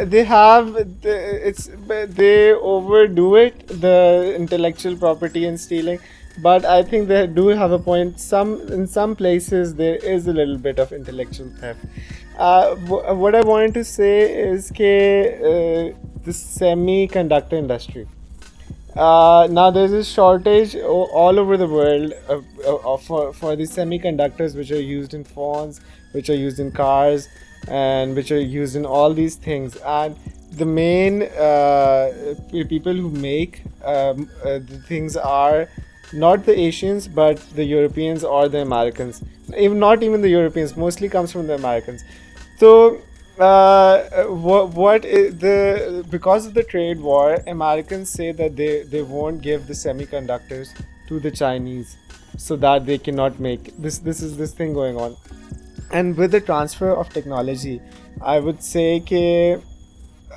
they overdo it, the intellectual property and stealing, but I think they do have a point. In some places there is a little bit of intellectual theft. What I wanted to say is the semiconductor industry. Now there's a shortage all over the world for the semiconductors which are used in phones, which are used in cars, and which are used in all these things. And the main people who make the things are not the Asians, but the Europeans or the Americans. Even not even the Europeans, mostly comes from the Americans. So, what is the because of the trade war, Americans say that they won't give the semiconductors to the Chinese, so that they cannot make this. This is this thing going on, and with the transfer of technology, I would say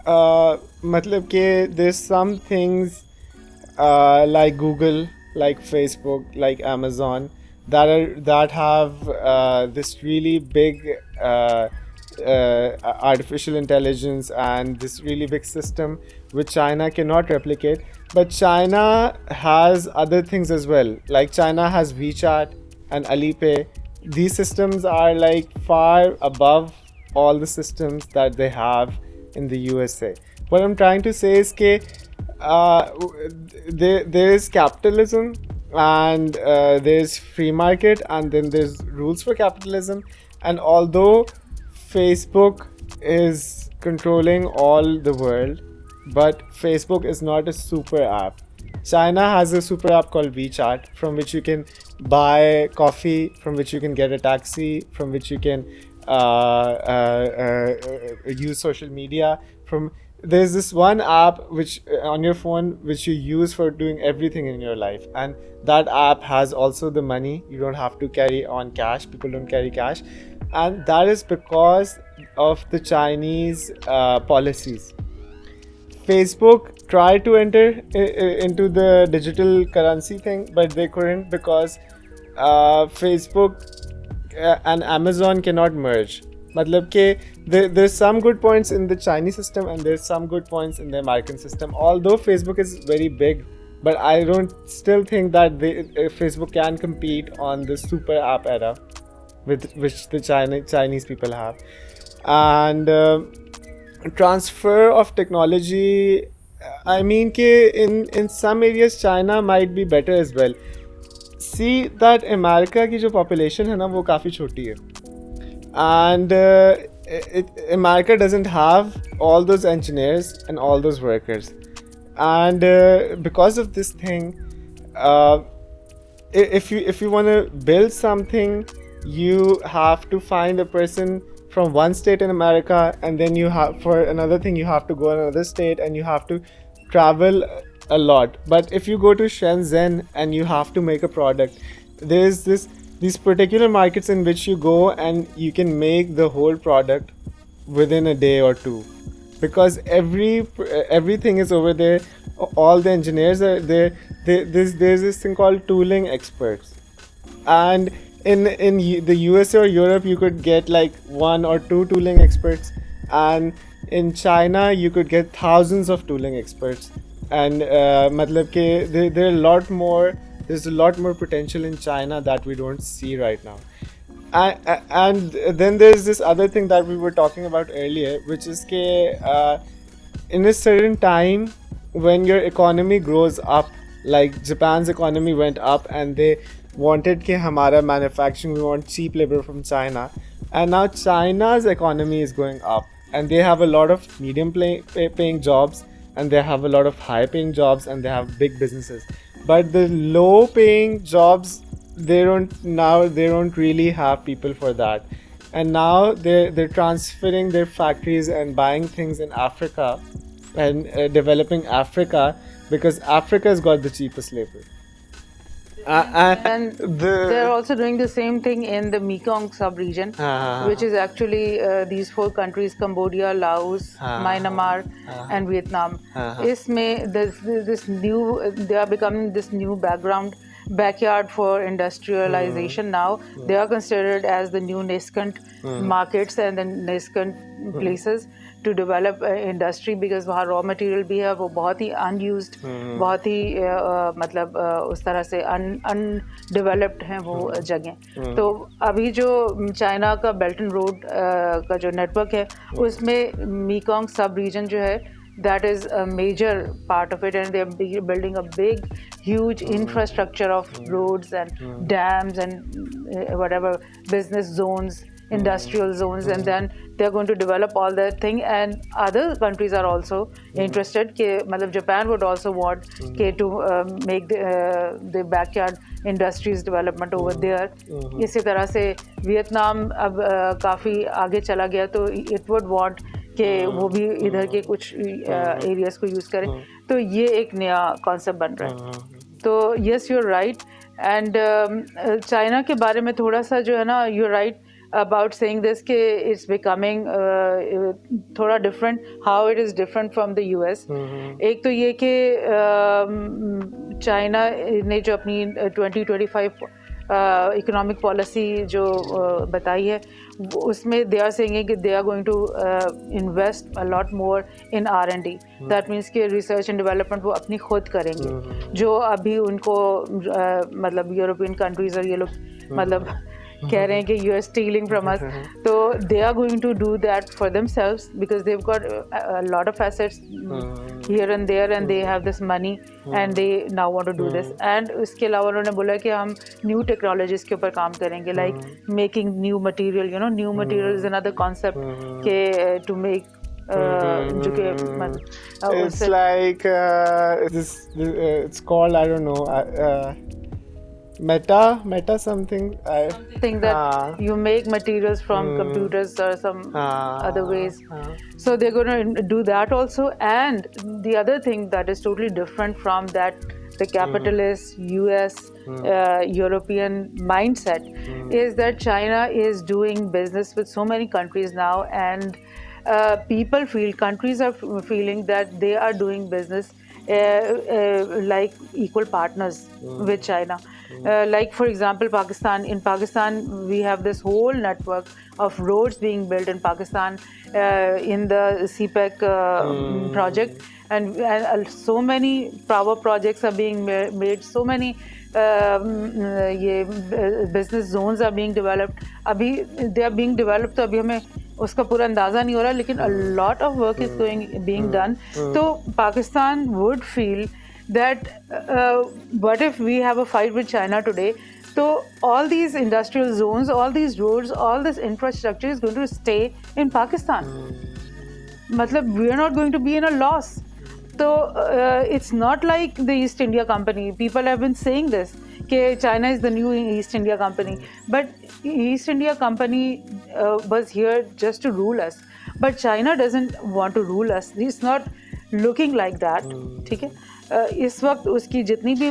matlab ke there's some things like Google, like Facebook, like Amazon, that have this really big artificial intelligence and this really big system which China cannot replicate. But China has other things as well. Like China has WeChat and Alipay. These systems are like far above all the systems that they have in the USA. What I'm trying to say is uh, there is capitalism, and there's free market, and then there's rules for capitalism. And although Facebook is controlling all the world, but Facebook is not a super app. China has a super app called WeChat, from which you can buy coffee, from which you can get a taxi, from which you can use social media. From There's this one app which on your phone which you use for doing everything in your life, and that app has also the money. You don't have to carry on cash. People don't carry cash, and that is because of the Chinese policies. Facebook tried to enter into the digital currency thing, but they couldn't because Facebook and Amazon cannot merge. Matlab ke there's some good points in the Chinese system and there's some good points in the American system. Although Facebook is very big, but I don't still think that Facebook can compete on the super app era with which the Chinese people have. And transfer of technology, I mean in some areas China might be better as well. See that America की जो population है ना वो काफ़ी छोटी है, and America doesn't have all those engineers and all those workers, and because of this thing, uh, if you want to build something, you have to find a person from one state in America, and then you have, for another thing, you have to go to another state and you have to travel a lot. But if you go to Shenzhen and you have to make a product, there's these particular markets in which you go and you can make the whole product within a day or two, because everything is over there. All the engineers are there. There's this thing called tooling experts, and in the USA or Europe you could get like one or two tooling experts, and in China you could get thousands of tooling experts. And matlab ke there are a lot more. There's a lot more potential in China that we don't see right now. And then there's this other thing that we were talking about earlier, which is in a certain time, when your economy grows up, like Japan's economy went up and they wanted कि हमारा manufacturing, we want cheap labor from China, and now China's economy is going up and they have a lot of paying jobs, and they have a lot of high paying jobs, and they have big businesses. But the low paying jobs, they don't really have people for that. And now they're transferring their factories and buying things in Africa, and developing Africa, because Africa's got the cheapest labor. And they're also doing the same thing in the Mekong sub-region, which is actually these four countries: Cambodia, Laos, Myanmar, and Vietnam. They are becoming this new backyard for industrialization now. They are considered as the new nascent markets and the nascent places to develop industry because वहाँ raw material भी है, वो बहुत ही unused, बहुत ही मतलब उस तरह से undeveloped हैं वो जगह. तो अभी जो चाइना का बेल्ट एंड रोड का जो नेटवर्क है उसमें मीकोंग सब रीजन जो है that is a major part of it, and they're building a big huge infrastructure of roads and dams and whatever business zones, industrial zones, and then they're going to develop all that thing, and other countries are also interested ke matlab Japan would also want ke to make the backyard industries development over there. इसी तरह से Vietnam अब काफ़ी आगे चला गया तो it would want कि वो भी इधर के कुछ एरियाज को यूज़ करें. तो ये एक नया कॉन्सेप्ट बन रहा है. तो yes you are right. And China के बारे में थोड़ा सा जो है ना, you are right about saying this कि it's becoming थोड़ा different, how it is different from the US. एक तो ये कि चाइना ने जो अपनी 2025 इकोनॉमिक पॉलिसी जो बताई है उसमें दे आर सेइंग कि they are going to invest a lot more in R&D. That means कि रिसर्च एंड डेवलपमेंट वो अपनी खुद करेंगे, जो अभी उनको मतलब यूरोपियन कंट्रीज और ये लोग मतलब कह रहे हैं कि you are stealing from us. तो they are going to do that for themselves because they have got a lot of assets here and there and they have this money and they now want to do this. And इसके अलावा उन्होंने बोला कि हम new technologies के ऊपर काम करेंगे, like making new material, you know, new material is another concept के to make जो कि it's like it's called, I don't know, meta something. I think that you make materials from computers or some other ways. So they're going to do that also. And the other thing that is totally different from that, the capitalist US European mindset, is that China is doing business with so many countries now, and countries are feeling that they are doing business like equal partners with China. Like for example, in Pakistan we have this whole network of roads being built in Pakistan in the CPEC project, and so many power projects are being made, so many ये business zones are being developed. अभी they are being developed, तो अभी हमें उसका पूरा अंदाज़ा नहीं हो रहा, लेकिन a lot of work is being done. तो Pakistan would feel that what if we have a fight with China today? So all these industrial zones, all these roads, all this infrastructure is going to stay in Pakistan. मतलब we are not going to be in a loss. So it's not like the East India Company. People have been saying this, that China is the new East India Company. But East India Company was here just to rule us. But China doesn't want to rule us. It's not looking like that. ठीक है? इस वक्त उसकी जितनी भी